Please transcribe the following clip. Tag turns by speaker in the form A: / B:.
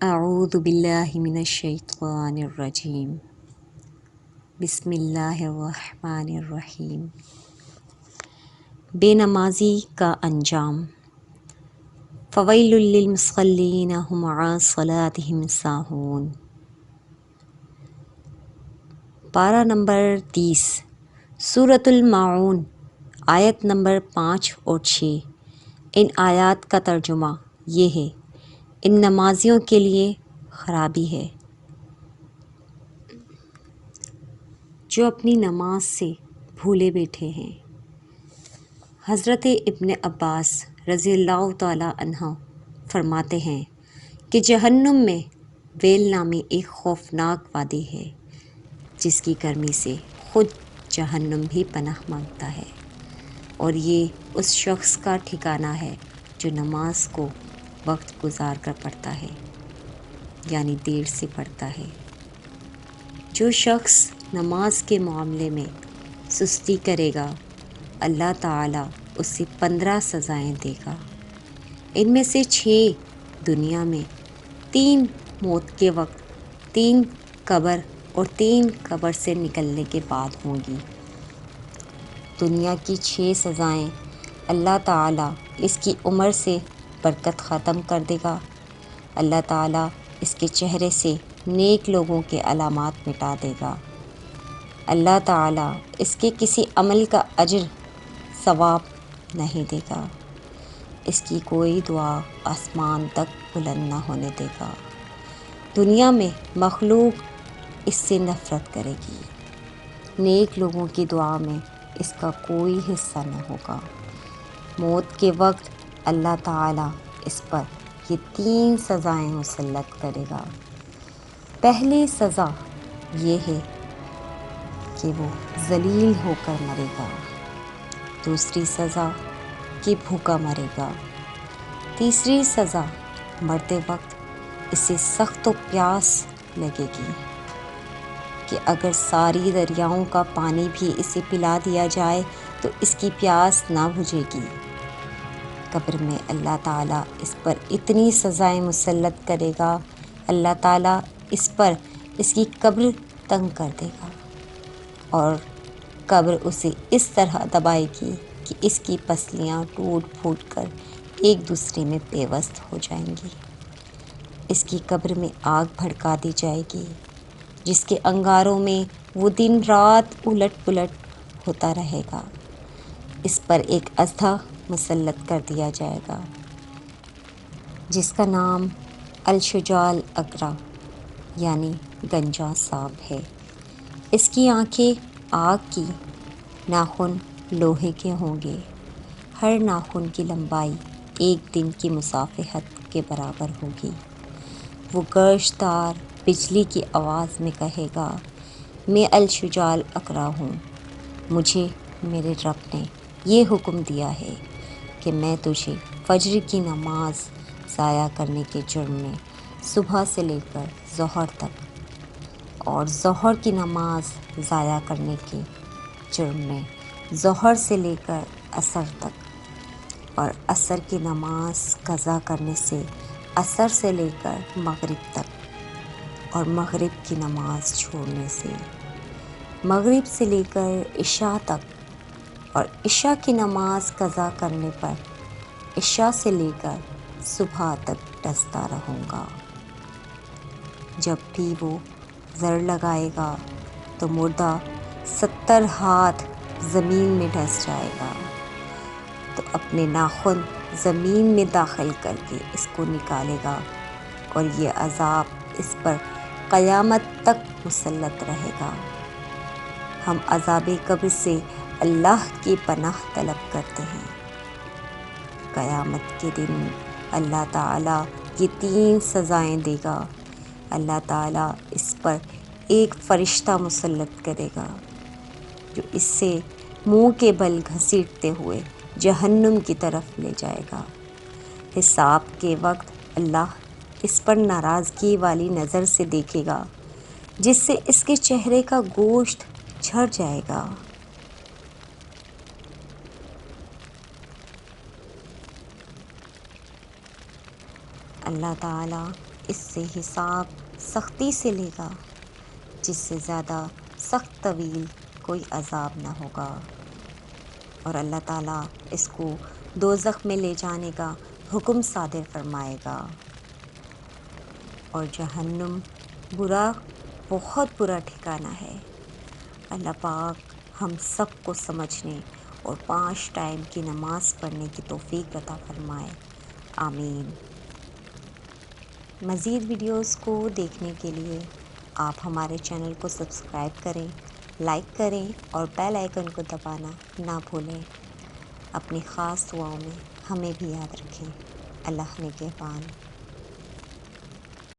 A: اعوذ باللہ من الشیطان الرجیم بسم اللہ الرحمن الرحیم۔ بے نمازی کا انجام۔ فویل للمصلین هم عن صلاتهم ساہون۔ پارہ نمبر 30 سورۃ الماعون، آیت نمبر 5 اور 6۔ ان آیات کا ترجمہ یہ ہے: ان نمازیوں کے لیے خرابی ہے جو اپنی نماز سے بھولے بیٹھے ہیں۔ حضرت ابن عباس رضی اللہ تعالی عنہ فرماتے ہیں کہ جہنم میں ویل نامی ایک خوفناک وادی ہے جس کی گرمی سے خود جہنم بھی پناہ مانگتا ہے، اور یہ اس شخص کا ٹھکانہ ہے جو نماز کو وقت گزار کر پڑھتا ہے، یعنی دیر سے پڑھتا ہے۔ جو شخص نماز کے معاملے میں سستی کرے گا، اللہ تعالیٰ اسے 15 سزائیں دے گا۔ ان میں سے 6 دنیا میں، 3 موت کے وقت، 3 قبر اور 3 قبر سے نکلنے کے بعد ہوں گی۔ دنیا کی 6 سزائیں اللہ تعالیٰ اس کی عمر سے برکت ختم کر دے گا۔ اللہ تعالیٰ اس کے چہرے سے نیک لوگوں کے علامات مٹا دے گا۔ اللہ تعالیٰ اس کے کسی عمل کا اجر ثواب نہیں دے گا۔ اس کی کوئی دعا آسمان تک بلند نہ ہونے دے گا۔ دنیا میں مخلوق اس سے نفرت کرے گی۔ نیک لوگوں کی دعا میں اس کا کوئی حصہ نہ ہوگا۔ موت کے وقت اللہ تعالیٰ اس پر یہ 3 سزائیں مسلط کرے گا۔ پہلی سزا یہ ہے کہ وہ ذلیل ہو کر مرے گا۔ دوسری سزا کہ بھوکا مرے گا۔ تیسری سزا مرتے وقت اسے سخت و پیاس لگے گی کہ اگر ساری دریاؤں کا پانی بھی اسے پلا دیا جائے تو اس کی پیاس نہ بجھے گی۔ قبر میں اللہ تعالیٰ اس پر اتنی سزائیں مسلط کرے گا، اللہ تعالیٰ اس پر اس کی قبر تنگ کر دے گا اور قبر اسے اس طرح دبائے گی کہ اس کی پسلیاں ٹوٹ پھوٹ کر ایک دوسرے میں پیوست ہو جائیں گی۔ اس کی قبر میں آگ بھڑکا دی جائے گی جس کے انگاروں میں وہ دن رات الٹ پلٹ ہوتا رہے گا۔ اس پر ایک اژدھا مسلط کر دیا جائے گا جس کا نام الشجاع الاقرع یعنی گنجا سانپ ہے۔ اس کی آنکھیں آگ کی، ناخن لوہے کے ہوں گے۔ ہر ناخن کی لمبائی 1 دن کی مسافت کے برابر ہوگی۔ وہ گرجدار بجلی کی آواز میں کہے گا: میں الشجاع الاقرع ہوں، مجھے میرے رب نے یہ حکم دیا ہے کہ میں تجھے فجر کی نماز ضائع کرنے کے جرم میں صبح سے لے کر ظہر تک، اور ظہر کی نماز ضائع کرنے کے جرم میں ظہر سے لے کر عصر تک، اور عصر کی نماز قضا کرنے سے عصر سے لے کر مغرب تک، اور مغرب کی نماز چھوڑنے سے مغرب سے لے کر عشاء تک، اور عشاء کی نماز قضا کرنے پر عشاء سے لے کر صبح تک ڈستا رہوں گا۔ جب بھی وہ زر لگائے گا تو مردہ 70 ہاتھ زمین میں ڈس جائے گا، تو اپنے ناخن زمین میں داخل کر کے اس کو نکالے گا، اور یہ عذاب اس پر قیامت تک مسلط رہے گا۔ ہم عذاب قبر سے اللہ کی پناہ طلب کرتے ہیں۔ قیامت کے دن اللہ تعالیٰ یہ 3 سزائیں دے گا۔ اللہ تعالیٰ اس پر ایک فرشتہ مسلط کرے گا جو اس سے منہ کے بل گھسیٹتے ہوئے جہنم کی طرف لے جائے گا۔ حساب کے وقت اللہ اس پر ناراضگی والی نظر سے دیکھے گا جس سے اس کے چہرے کا گوشت جھڑ جائے گا۔ اللہ تعالیٰ اس سے حساب سختی سے لے گا، جس سے زیادہ سخت طویل کوئی عذاب نہ ہوگا، اور اللہ تعالیٰ اس کو دوزخ میں لے جانے کا حکم صادر فرمائے گا، اور جہنم بہت برا ٹھکانہ ہے۔ اللہ پاک ہم سب کو سمجھنے اور 5 ٹائم کی نماز پڑھنے کی توفیق عطا فرمائے، آمین۔ مزید ویڈیوز کو دیکھنے کے لیے آپ ہمارے چینل کو سبسکرائب کریں، لائک کریں اور بیل آئیکن کو دبانا نہ بھولیں۔ اپنی خاص دعاؤں میں ہمیں بھی یاد رکھیں۔ اللہ نگہبان۔